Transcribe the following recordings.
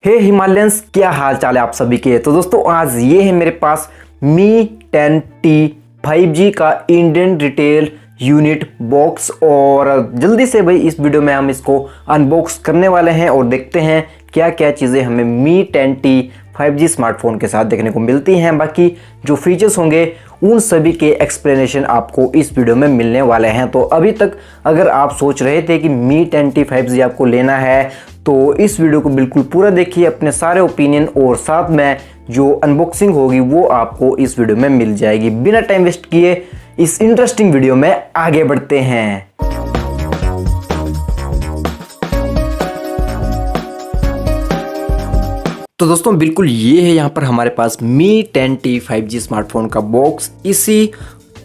हे Himalayans, क्या हाल चाल है आप सभी के। तो दोस्तों आज ये है मेरे पास मी 10T 5G का इंडियन रिटेल यूनिट बॉक्स और जल्दी से भाई इस वीडियो में हम इसको अनबॉक्स करने वाले हैं और देखते हैं क्या क्या चीज़ें हमें मी 10T 5G स्मार्टफोन के साथ देखने को मिलती हैं। बाकी जो फीचर्स होंगे उन सभी के एक्सप्लेनेशन आपको इस वीडियो में मिलने वाले हैं। तो अभी तक अगर आप सोच रहे थे कि मी 10T 5G आपको लेना है तो इस वीडियो को बिल्कुल पूरा देखिए, अपने सारे ओपिनियन और साथ में जो अनबॉक्सिंग होगी वो आपको इस वीडियो में मिल जाएगी। बिना टाइम वेस्ट किए इस इंटरेस्टिंग वीडियो में आगे बढ़ते हैं। तो दोस्तों बिल्कुल ये है यहाँ पर हमारे पास मी 10T 5G स्मार्टफोन का बॉक्स। इसी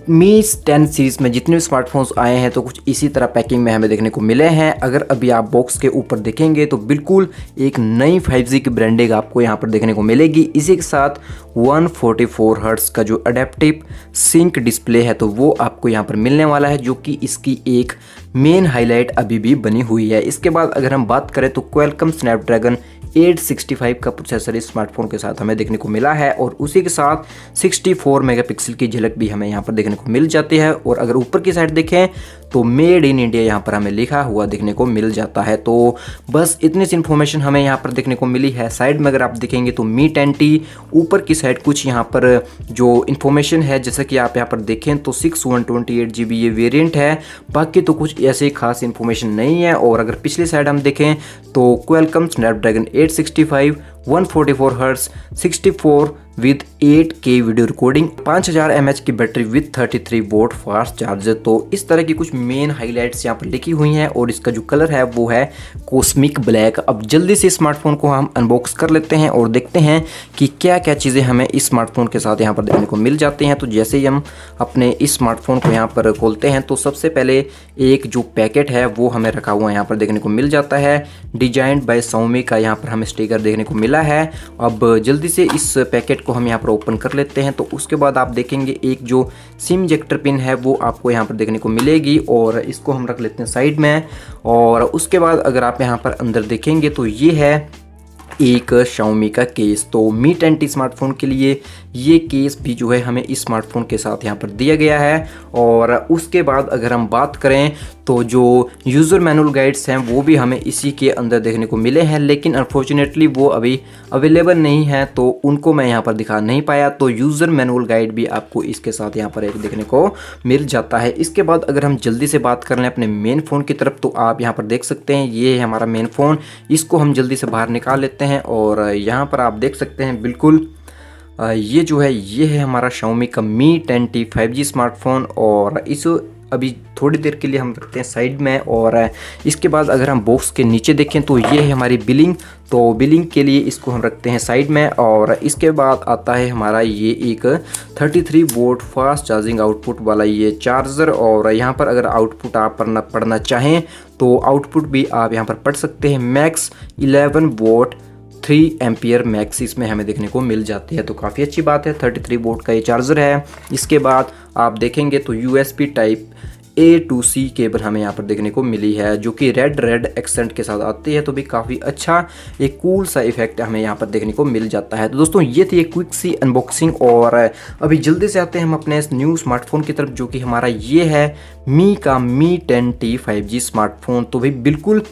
मी 10 सीरीज में जितने भी स्मार्टफोन्स आए हैं तो कुछ इसी तरह पैकिंग में हमें देखने को मिले हैं। अगर अभी आप बॉक्स के ऊपर देखेंगे तो बिल्कुल एक नई 5G की ब्रांडिंग आपको यहाँ पर देखने को मिलेगी। इसी के साथ 144 हर्ट्ज का जो अडेप्टिव सिंक डिस्प्ले है तो वो आपको यहाँ पर मिलने वाला है, जो कि इसकी एक मेन हाईलाइट अभी भी बनी हुई है। इसके बाद अगर हम बात करें तो क्वालकॉम स्नैपड्रैगन 865 का प्रोसेसर इस स्मार्टफोन के साथ हमें देखने को मिला है और उसी के साथ 64 मेगापिक्सल की झलक भी हमें यहाँ पर देखने को मिल जाती है। और अगर ऊपर की साइड देखें तो मेड इन इंडिया यहाँ पर हमें लिखा हुआ देखने को मिल जाता है। तो बस इतनी सी इन्फॉर्मेशन हमें यहाँ पर देखने को मिली है। साइड में अगर आप देखेंगे तो मी 10T ऊपर की साइड कुछ यहाँ पर जो इन्फॉर्मेशन है जैसा कि आप यहाँ पर देखें तो 6128GB ये वेरिएंट है, बाकी तो कुछ ऐसे खास इन्फॉर्मेशन नहीं है। और अगर पिछली साइड हम देखें तो Qualcomm Snapdragon 865 144 hertz 64 with 8K video recording 5000 mAh की battery with 33 volt fast charger. तो इस तरह की कुछ मेन हाइलाइट्स यहाँ पर लिखी हुई हैं और इसका जो कलर है वो है कॉस्मिक ब्लैक। अब जल्दी से स्मार्टफोन को हम अनबॉक्स कर लेते हैं और देखते हैं कि क्या क्या चीज़ें हमें इस स्मार्टफोन के साथ यहाँ पर देखने को मिल जाती हैं। तो जैसे ही हम अपने इस स्मार्टफोन को यहाँ पर खोलते हैं तो सबसे पहले एक जो पैकेट है वो हमें रखा हुआ यहाँ पर देखने को मिल जाता है। डिजाइन्ड बाय Xiaomi का यहाँ पर हमें स्टिकर देखने को मिला है। अब जल्दी से इस पैकेट को हम यहाँ पर ओपन कर लेते हैं। तो उसके बाद आप देखेंगे एक जो सिम इंजेक्टर पिन है वो आपको यहाँ पर देखने को मिलेगी और इसको हम रख लेते हैं साइड में। और उसके बाद अगर आप यहाँ पर अंदर देखेंगे तो ये है एक Xiaomi का केस। तो मी 10T स्मार्टफोन के लिए ये केस भी जो है हमें इस स्मार्टफोन के साथ यहाँ पर दिया गया है। और उसके बाद अगर हम बात करें तो जो यूज़र मैनुअल गाइड्स हैं वो भी हमें इसी के अंदर देखने को मिले हैं, लेकिन अनफॉर्चुनेटली वो अभी अवेलेबल नहीं है तो उनको मैं यहाँ पर दिखा नहीं पाया। तो यूज़र मैनुअल गाइड भी आपको इसके साथ यहाँ पर एक देखने को मिल जाता है। इसके बाद अगर हम जल्दी से बात कर लें अपने मेन फ़ोन की तरफ तो आप यहाँ पर देख सकते हैं ये है हमारा मेन फ़ोन। इसको हम जल्दी से बाहर निकाल लेते हैं और यहाँ पर आप देख सकते हैं बिल्कुल ये जो है ये है हमारा Xiaomi का मी 10T 5G स्मार्टफोन। और इस अभी थोड़ी देर के लिए हम रखते हैं साइड में। और इसके बाद अगर हम बॉक्स के नीचे देखें तो ये है हमारी बिलिंग। तो बिलिंग के लिए इसको हम रखते हैं साइड में। और इसके बाद आता है हमारा ये एक 33 वोल्ट फास्ट चार्जिंग आउटपुट वाला ये चार्जर। और यहाँ पर अगर आउटपुट आप पढ़ना चाहें तो आउटपुट भी आप यहाँ पर पढ़ सकते हैं। मैक्स 11 वोट 3 एम्पियर मैक्स इसमें हमें देखने को मिल जाती है, तो काफ़ी अच्छी बात है। 33 वोल्ट का ये चार्जर है। इसके बाद आप देखेंगे तो USB type A to C cable हमें यहाँ पर देखने को मिली है, जो कि रेड एक्सेंट के साथ आती है, तो भी काफ़ी अच्छा एक कूल सा इफेक्ट हमें यहाँ पर देखने को मिल जाता है। तो दोस्तों ये थी एक क्विक सी अनबॉक्सिंग। और अभी जल्दी से आते हैं हम अपने इस न्यू स्मार्टफोन की तरफ, जो कि हमारा ये है मी का मी 10T 5G स्मार्टफोन। तो भाई बिल्कुल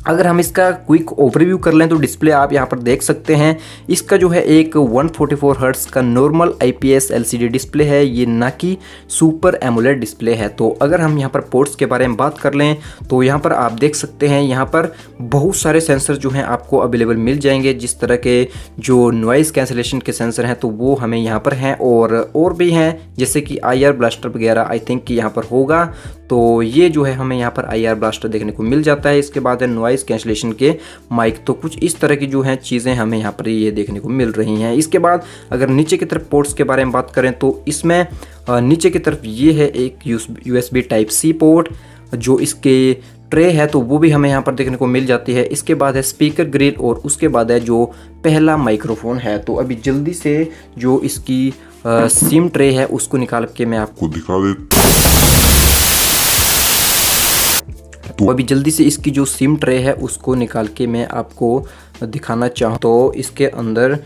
अगर हम इसका क्विक ओवरव्यू कर लें तो डिस्प्ले आप यहाँ पर देख सकते हैं। इसका जो है एक 144 हर्ट्ज का नॉर्मल IPS LCD डिस्प्ले है, ये ना कि सुपर एमोलेड डिस्प्ले है। तो अगर हम यहाँ पर पोर्ट्स के बारे में बात कर लें तो यहाँ पर आप देख सकते हैं यहाँ पर बहुत सारे सेंसर जो हैं आपको अवेलेबल मिल जाएंगे। जिस तरह के जो नॉइज़ कैंसलेशन के सेंसर हैं तो वो हमें यहाँ पर हैं और भी हैं, जैसे कि IR ब्लास्टर वगैरह आई थिंक कि यहाँ पर होगा। तो ये जो है हमें यहाँ पर IR ब्लास्टर देखने को मिल जाता है। इसके बाद है नॉइज़ कैंसलेशन के माइक। तो कुछ इस तरह की जो है चीज़ें हमें यहाँ पर ये देखने को मिल रही हैं। इसके बाद अगर नीचे की तरफ पोर्ट्स के बारे में बात करें तो इसमें नीचे की तरफ ये है एक USB टाइप C पोर्ट, जो इसके ट्रे है तो वो भी हमें यहाँ पर देखने को मिल जाती है। इसके बाद है स्पीकर ग्रिल और उसके बाद है जो पहला माइक्रोफोन है। तो अभी जल्दी से जो इसकी सिम ट्रे है उसको निकाल के मैं आपको दिखा देता हूँ। तो अभी जल्दी से इसकी जो सिम ट्रे है उसको निकाल के मैं आपको दिखाना चाहूँ तो इसके अंदर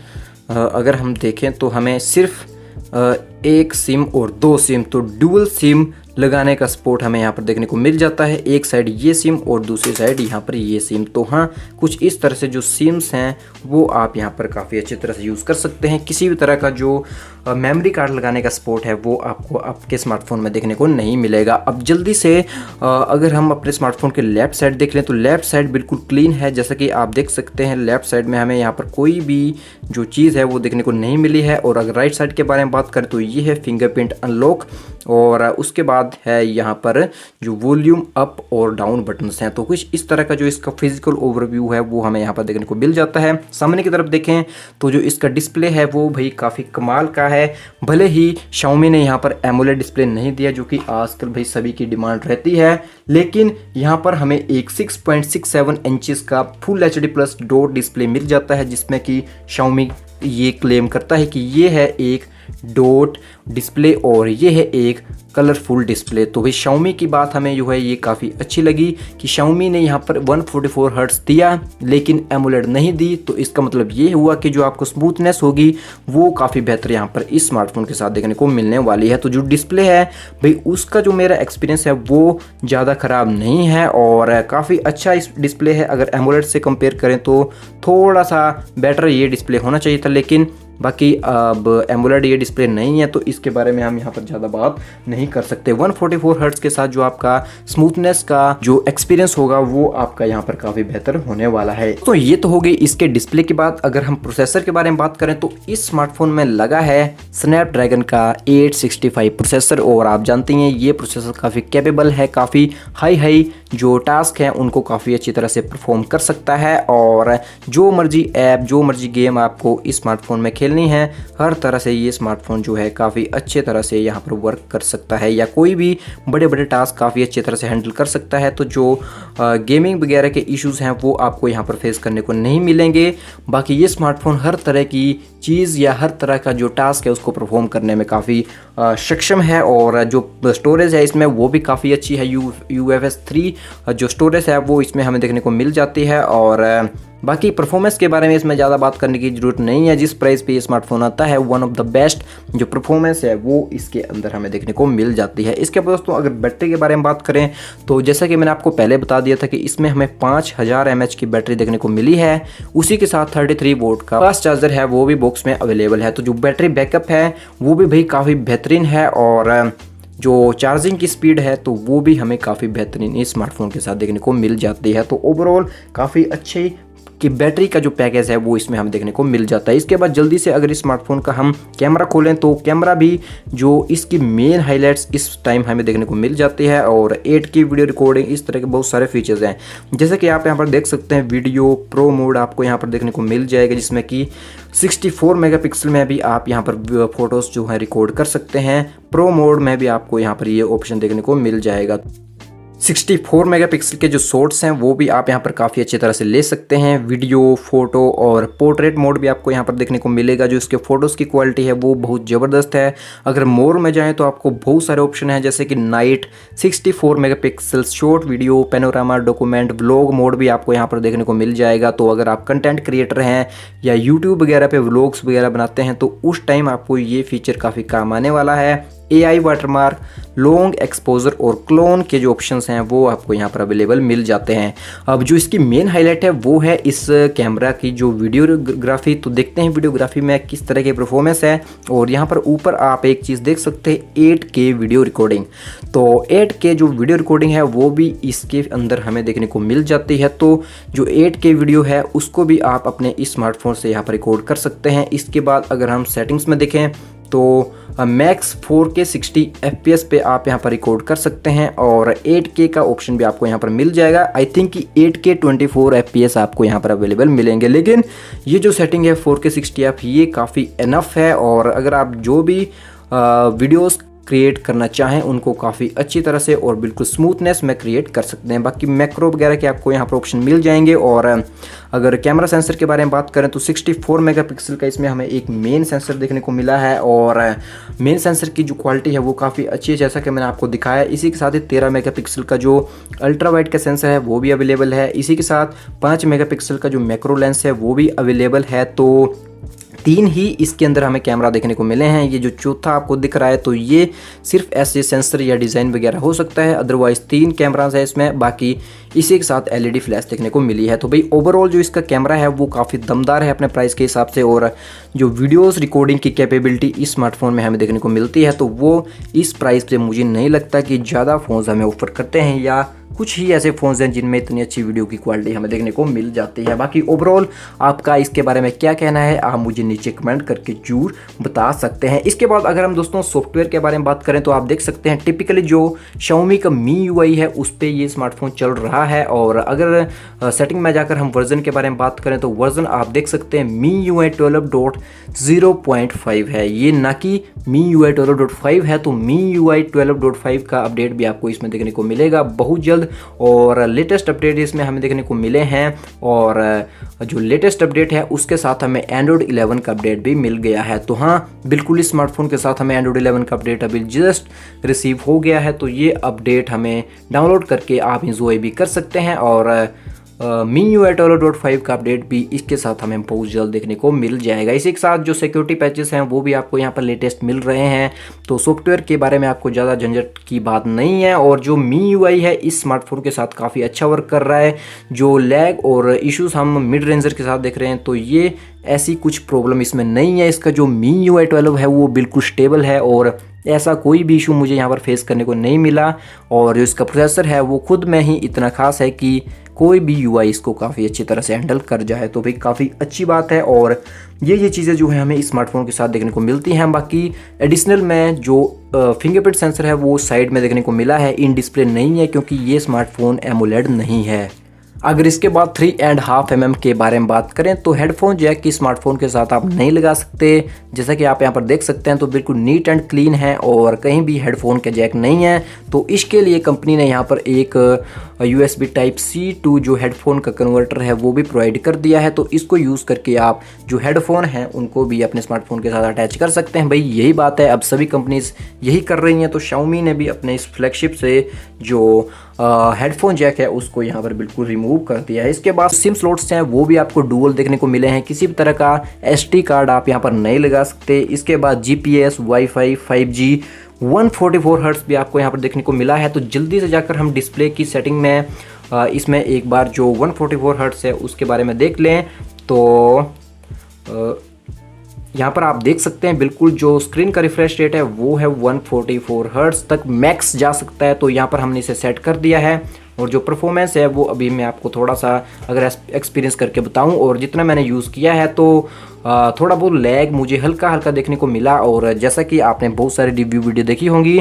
अगर हम देखें तो हमें सिर्फ एक सिम और दो सिम, तो डुअल सिम लगाने का सपोर्ट हमें यहाँ पर देखने को मिल जाता है। एक साइड ये सिम और दूसरी साइड यहाँ पर ये सिम। तो हाँ, कुछ इस तरह से जो सिम्स हैं वो आप यहाँ पर काफ़ी अच्छी तरह से यूज़ कर सकते हैं। किसी भी तरह का जो मेमोरी कार्ड लगाने का सपोर्ट है वो आपको आपके स्मार्टफोन में देखने को नहीं मिलेगा। अब जल्दी से अगर हम अपने स्मार्टफोन के लेफ़्ट साइड देख लें तो लेफ़्ट साइड बिल्कुल क्लीन है। जैसा कि आप देख सकते हैं लेफ़्ट साइड में हमें यहाँ पर कोई भी जो चीज़ है वो देखने को नहीं मिली है। और अगर राइट साइड के बारे में बात करें तो ये है फिंगरप्रिंट अनलॉक, और उसके बाद है यहाँ पर जो वॉल्यूम अप और डाउन बटन्स हैं। तो कुछ इस तरह का जो इसका फिजिकल ओवरव्यू है वो हमें यहाँ पर देखने को मिल जाता है। सामने की तरफ देखें तो जो इसका डिस्प्ले है वो भाई काफ़ी कमाल का है। भले ही Xiaomi ने यहाँ पर एमोलेड डिस्प्ले नहीं दिया जो कि आजकल भाई सभी की डिमांड रहती है, लेकिन यहाँ पर हमें एक 6.67 इंचेस का full HD plus dot display मिल जाता है, जिसमें कि Xiaomi ये क्लेम करता है कि ये है एक डॉट डिस्प्ले और ये है एक कलरफुल डिस्प्ले। तो भाई Xiaomi की बात हमें जो है ये काफ़ी अच्छी लगी कि Xiaomi ने यहाँ पर 144 हर्ट्ज दिया लेकिन एमोलेड नहीं दी। तो इसका मतलब ये हुआ कि जो आपको स्मूथनेस होगी वो काफ़ी बेहतर यहाँ पर इस स्मार्टफोन के साथ देखने को मिलने वाली है। तो जो डिस्प्ले है भाई उसका जो मेरा एक्सपीरियंस है वो ज़्यादा ख़राब नहीं है और काफ़ी अच्छा इस डिस्प्ले है। अगर एमोलेड से कंपेयर करें तो थोड़ा सा बेटर ये डिस्प्ले होना चाहिए था, लेकिन बाकी अब एमोलेड ये डिस्प्ले नहीं है तो इसके बारे में हम यहाँ पर ज़्यादा बात नहीं कर सकते। 144 हर्ट्ज के साथ जो आपका स्मूथनेस का जो एक्सपीरियंस होगा वो आपका यहाँ पर काफ़ी बेहतर होने वाला है। तो ये तो हो गई इसके डिस्प्ले की बात। अगर हम प्रोसेसर के बारे में बात करें तो इस स्मार्टफोन में लगा है स्नैपड्रैगन का 865 प्रोसेसर, और आप जानते हैं ये प्रोसेसर काफ़ी कैपेबल है, काफ़ी हाई जो टास्क हैं उनको काफ़ी अच्छी तरह से परफॉर्म कर सकता है। और जो मर्जी ऐप जो मर्जी गेम आपको इस स्मार्टफोन में खेलनी है, हर तरह से ये स्मार्टफोन जो है काफ़ी अच्छे तरह से यहाँ पर वर्क कर सकता है, या कोई भी बड़े बड़े टास्क काफ़ी अच्छी तरह से हैंडल कर सकता है। तो जो गेमिंग वगैरह के इश्यूज़ हैं वो आपको यहाँ पर फेस करने को नहीं मिलेंगे। बाकी ये स्मार्टफोन हर तरह की चीज़ या हर तरह का जो टास्क है उसको परफॉर्म करने में काफ़ी सक्षम है। और जो स्टोरेज है इसमें वो भी काफ़ी अच्छी है। UFS 3 जो स्टोरेज है वो इसमें हमें देखने को मिल जाती है। और बाकी परफॉर्मेंस के बारे में इसमें ज़्यादा बात करने की ज़रूरत नहीं है। जिस प्राइस पे ये स्मार्टफोन आता है वन ऑफ द बेस्ट जो परफॉर्मेंस है वो इसके अंदर हमें देखने को मिल जाती है। इसके बाद दोस्तों अगर बैटरी के बारे में बात करें तो जैसा कि मैंने आपको पहले बता दिया था कि इसमें हमें 5000 mAh की बैटरी देखने को मिली है। उसी के साथ 33 वोल्ट का फास्ट चार्जर है वो भी बॉक्स में अवेलेबल है। तो जो बैटरी बैकअप है वो भी भाई काफ़ी बेहतरीन है, और जो चार्जिंग की स्पीड है तो वो भी हमें काफ़ी बेहतरीन इस स्मार्टफोन के साथ देखने को मिल जाती है। तो ओवरऑल काफ़ी अच्छी कि बैटरी का जो पैकेज है वो इसमें हमें देखने को मिल जाता है। इसके बाद जल्दी से अगर इस स्मार्टफोन का हम कैमरा खोलें तो कैमरा भी जो इसकी मेन हाइलाइट्स इस टाइम हमें देखने को मिल जाती है, और 8K वीडियो रिकॉर्डिंग, इस तरह के बहुत सारे फीचर्स हैं। जैसे कि आप यहाँ पर देख सकते हैं वीडियो प्रो मोड आपको यहाँ पर देखने को मिल जाएगा, जिसमें कि 64 मेगापिक्सल में भी आप यहाँ पर फोटोज़ जो है रिकॉर्ड कर सकते हैं। प्रो मोड में भी आपको यहाँ पर ये ऑप्शन देखने को मिल जाएगा। 64 मेगापिक्सल के जो शॉट्स हैं वो भी आप यहाँ पर काफ़ी अच्छी तरह से ले सकते हैं। वीडियो, फोटो और पोर्ट्रेट मोड भी आपको यहाँ पर देखने को मिलेगा। जो इसके फ़ोटोज़ की क्वालिटी है वो बहुत ज़बरदस्त है। अगर मोर में जाएं तो आपको बहुत सारे ऑप्शन हैं, जैसे कि night, 64 megapixel, short video, panorama, document, vlog mode भी आपको यहाँ पर देखने को मिल जाएगा। तो अगर आप कंटेंट क्रिएटर हैं या यूट्यूब वगैरह पर व्लॉग्स वगैरह बनाते हैं तो उस टाइम आपको ये फीचर काफ़ी काम आने वाला है। AI वाटरमार्क, लॉन्ग एक्सपोजर और क्लोन के जो ऑप्शंस हैं वो आपको यहाँ पर अवेलेबल मिल जाते हैं। अब जो इसकी मेन हाईलाइट है वो है इस कैमरा की जो वीडियोग्राफी। तो देखते हैं वीडियोग्राफी में किस तरह की परफॉर्मेंस है। और यहाँ पर ऊपर आप एक चीज़ देख सकते हैं, 8K वीडियो रिकॉर्डिंग। तो 8K जो वीडियो रिकॉर्डिंग है वो भी इसके अंदर हमें देखने को मिल जाती है। तो जो 8K वीडियो है उसको भी आप अपने इस स्मार्टफोन से यहाँ पर रिकॉर्ड कर सकते हैं। इसके बाद अगर हम सेटिंग्स में देखें तो मैक्स 4K 60 FPS पे आप यहाँ पर रिकॉर्ड कर सकते हैं, और 8K का ऑप्शन भी आपको यहाँ पर मिल जाएगा। आई थिंक कि 8K 24 FPS आपको यहाँ पर अवेलेबल मिलेंगे, लेकिन ये जो सेटिंग है 4K 60 आप ये काफ़ी इनफ है। और अगर आप जो भी वीडियोस क्रिएट करना चाहें उनको काफ़ी अच्छी तरह से और बिल्कुल स्मूथनेस में क्रिएट कर सकते हैं। बाकी मैक्रो वगैरह के आपको यहाँ पर ऑप्शन मिल जाएंगे। और अगर कैमरा सेंसर के बारे में बात करें तो 64 मेगापिक्सल का इसमें हमें एक मेन सेंसर देखने को मिला है और मेन सेंसर की जो क्वालिटी है वो काफ़ी अच्छी है, जैसा कि मैंने आपको दिखाया। इसी के साथ ही 13 मेगापिक्सल का जो अल्ट्रा वाइड का सेंसर है वो भी अवेलेबल है। इसी के साथ 5 मेगापिक्सल का जो मैक्रो लेंस है वो भी अवेलेबल है। तो 3 ही इसके अंदर हमें कैमरा देखने को मिले हैं। ये जो चौथा आपको दिख रहा है तो ये सिर्फ ऐसे सेंसर या डिज़ाइन वगैरह हो सकता है, अदरवाइज़ 3 कैमरास है इसमें। बाकी इसी के साथ एलईडी फ्लैश देखने को मिली है। तो भाई ओवरऑल जो इसका कैमरा है वो काफ़ी दमदार है अपने प्राइस के हिसाब से, और जो वीडियोस रिकॉर्डिंग की कैपेबिलिटी इस स्मार्टफोन में हमें देखने को मिलती है तो वो इस प्राइस पे मुझे नहीं लगता कि ज़्यादा फ़ोन्स हमें ऑफर करते हैं, या कुछ ही ऐसे फ़ोन्स हैं जिनमें इतनी अच्छी वीडियो की क्वालिटी हमें देखने को मिल जाती है। बाकी ओवरऑल आपका इसके बारे में क्या कहना है आप मुझे नीचे कमेंट करके जरूर बता सकते हैं। इसके बाद अगर हम दोस्तों सॉफ्टवेयर के बारे में बात करें तो आप देख सकते हैं टिपिकली जो Xiaomi का मी यूआई है उस पर ये स्मार्टफोन चल रहा है। और अगर सेटिंग में जाकर हम वर्जन के बारे में बात करें तो वर्जन आप देख सकते हैं मी यूआई 12.0.5 है, ये ना कि मी यूआई 12.5 है। तो मी यूआई 12.5 का अपडेट भी आपको इसमें देखने को मिलेगा बहुत जल्द, और लेटेस्ट अपडेट इसमें हमें देखने को मिले हैं। और जो लेटेस्ट अपडेट है उसके साथ हमें एंड्रॉयड 11 का अपडेट भी मिल गया है। तो हाँ, बिल्कुल इस स्मार्टफोन के साथ हमें एंड्रॉयड 11 का अपडेट अभी जस्ट रिसीव हो गया है। तो ये अपडेट हमें डाउनलोड करके आप इंजॉय भी कर सकते हैं। और मी यूआई 12.5 का अपडेट भी इसके साथ हमें बहुत जल्द देखने को मिल जाएगा। इसी के साथ जो सिक्योरिटी पैचेस हैं वो भी आपको यहाँ पर लेटेस्ट मिल रहे हैं। तो सॉफ्टवेयर के बारे में आपको ज़्यादा झंझट की बात नहीं है। और जो मी यूआई है इस स्मार्टफोन के साथ काफ़ी अच्छा वर्क कर रहा है। जो लैग और इश्यूज हम मिड रेंजर के साथ देख रहे हैं तो ये ऐसी कुछ प्रॉब्लम इसमें नहीं है। इसका जो मी यूआई 12 है वो बिल्कुल स्टेबल है और ऐसा कोई भी इशू मुझे यहाँ पर फेस करने को नहीं मिला। और जो इसका प्रोसेसर है वो खुद में ही इतना खास है कि कोई भी यूआई इसको काफ़ी अच्छी तरह से हैंडल कर जाए, तो भाई काफ़ी अच्छी बात है। और ये चीज़ें जो है हमें इस स्मार्टफोन के साथ देखने को मिलती हैं। बाकी एडिशनल में जो फिंगरप्रिंट सेंसर है वो साइड में देखने को मिला है, इन डिस्प्ले नहीं है क्योंकि ये स्मार्टफोन एमोलेड नहीं है। अगर इसके बाद 3.5 mm के बारे में बात करें तो हेडफोन जैक की स्मार्टफोन के साथ आप नहीं लगा सकते। जैसा कि आप यहाँ पर देख सकते हैं तो बिल्कुल नीट एंड क्लीन है और कहीं भी हेडफोन के जैक नहीं है। तो इसके लिए कंपनी ने यहाँ पर एक USB Type-C टू जो हेडफोन का कन्वर्टर है वो भी प्रोवाइड कर दिया है। तो इसको यूज़ करके आप जो हेडफोन हैं उनको भी अपने स्मार्टफोन के साथ अटैच कर सकते हैं। भाई यही बात है, अब सभी कंपनीज यही कर रही हैं। तो Xiaomi ने भी अपने इस फ्लैगशिप से जो हेडफोन जैक है उसको यहाँ पर बिल्कुल रिमूव कर दिया है। इसके बाद सिम स्लॉट्स हैं वो भी आपको डुअल देखने को मिले हैं, किसी भी तरह का SD कार्ड आप यहाँ पर नहीं लगा सकते। इसके बाद GPS, वाईफाई, 5G, 144 हर्ट्ज भी आपको यहाँ पर देखने को मिला है। तो जल्दी से जाकर हम डिस्प्ले की सेटिंग में इसमें एक बार जो 144 हर्ट्ज है उसके बारे में देख लें। तो यहाँ पर आप देख सकते हैं बिल्कुल जो स्क्रीन का रिफ्रेश रेट है वो है 144 हर्ट्ज तक मैक्स जा सकता है। तो यहाँ पर हमने इसे सेट कर दिया है। और जो परफॉर्मेंस है वो अभी मैं आपको थोड़ा सा अगर एक्सपीरियंस करके बताऊं, और जितना मैंने यूज़ किया है तो थोड़ा बहुत लैग मुझे हल्का हल्का देखने को मिला। और जैसा कि आपने बहुत सारी रिव्यू वीडियो देखी होंगी,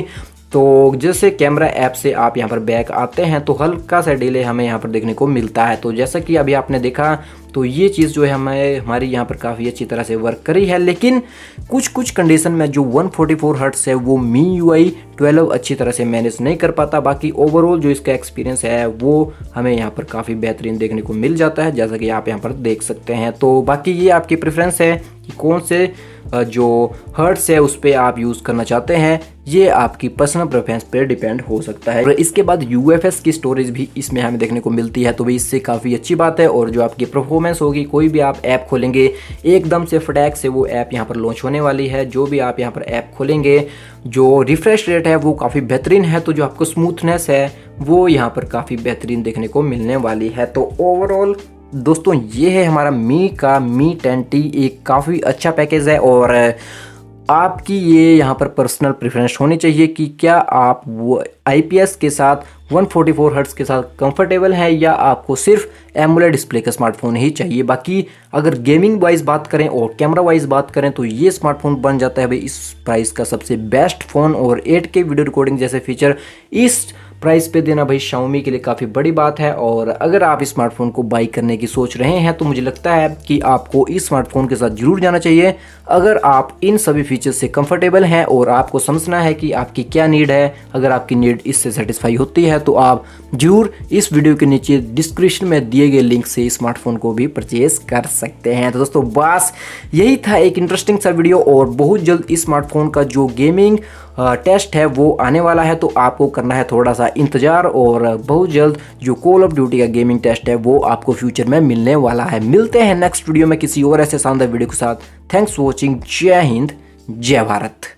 तो जैसे कैमरा ऐप से आप यहाँ पर बैक आते हैं तो हल्का सा डिले हमें यहाँ पर देखने को मिलता है। तो जैसा कि अभी आपने देखा तो ये चीज़ जो है हमारी यहाँ पर काफ़ी अच्छी तरह से वर्क करी है। लेकिन कुछ कंडीशन में जो 144 हर्ट्ज है वो मी यूआई 12 अच्छी तरह से मैनेज नहीं कर पाता। बाकी ओवरऑल जो इसका एक्सपीरियंस है वो हमें यहाँ पर काफ़ी बेहतरीन देखने को मिल जाता है, जैसा कि आप यहाँ पर देख सकते हैं। तो बाकी ये आपकी प्रेफरेंस है कि कौन से जो हर्ट्ज है उस पर आप यूज़ करना चाहते हैं, ये आपकी पर्सनल प्रेफरेंस पर डिपेंड हो सकता है। और इसके बाद UFS की स्टोरेज भी इसमें हमें देखने को मिलती है, तो भाई इससे काफ़ी अच्छी बात है। और जो आपकी परफॉर्मेंस होगी, कोई भी आप ऐप खोलेंगे एकदम से फटाक से वो ऐप यहाँ पर लॉन्च होने वाली है। जो भी आप यहाँ पर ऐप खोलेंगे जो रिफ्रेश रेट है वो काफ़ी बेहतरीन है। तो जो आपको स्मूथनेस है वो यहाँ पर काफ़ी बेहतरीन देखने को मिलने वाली है। तो ओवरऑल दोस्तों ये है हमारा मी 10T, एक काफ़ी अच्छा पैकेज है। और आपकी ये यहाँ पर पर्सनल प्रेफरेंस होनी चाहिए कि क्या आप वो IPS के साथ 144 हर्ट्ज के साथ कंफर्टेबल है या आपको सिर्फ एमोलेड डिस्प्ले का स्मार्टफोन ही चाहिए। बाकी अगर गेमिंग वाइज बात करें और कैमरा वाइज बात करें तो ये स्मार्टफोन बन जाता है भाई इस प्राइस का सबसे बेस्ट फ़ोन। और 8K वीडियो रिकॉर्डिंग जैसे फीचर इस प्राइस पे देना भाई Xiaomi के लिए काफ़ी बड़ी बात है। और अगर आप इस स्मार्टफोन को बाई करने की सोच रहे हैं तो मुझे लगता है कि आपको इस स्मार्टफोन के साथ जरूर जाना चाहिए। अगर आप इन सभी फीचर्स से कंफर्टेबल हैं और आपको समझना है कि आपकी क्या नीड है, अगर आपकी नीड इससे सेटिस्फाई होती है तो आप जरूर इस वीडियो के नीचे डिस्क्रिप्शन में दिए गए लिंक से इस स्मार्टफोन को भी परचेज कर सकते हैं। तो दोस्तों बस यही था एक इंटरेस्टिंग सा वीडियो, और बहुत जल्द इस स्मार्टफोन का जो गेमिंग टेस्ट है वो आने वाला है, तो आपको करना है थोड़ा सा इंतजार। और बहुत जल्द जो कॉल ऑफ ड्यूटी का गेमिंग टेस्ट है वो आपको फ्यूचर में मिलने वाला है। मिलते हैं नेक्स्ट वीडियो में किसी और ऐसे शानदार वीडियो के साथ। Thanks for watching. जय हिंद, जय भारत।